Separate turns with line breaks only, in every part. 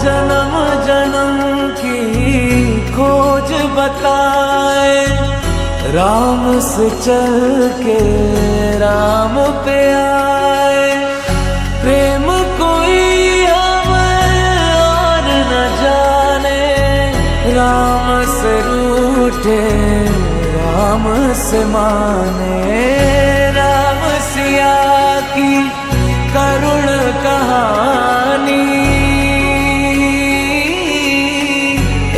जन्म जन्म की खोज बताए, राम से चल के राम पे आए। प्रेम कोई हमें और न जाने, राम से रूठे राम से माने। राम सिया की करुण कहानी,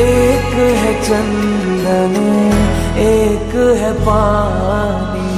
एक है चंदन एक है पानी।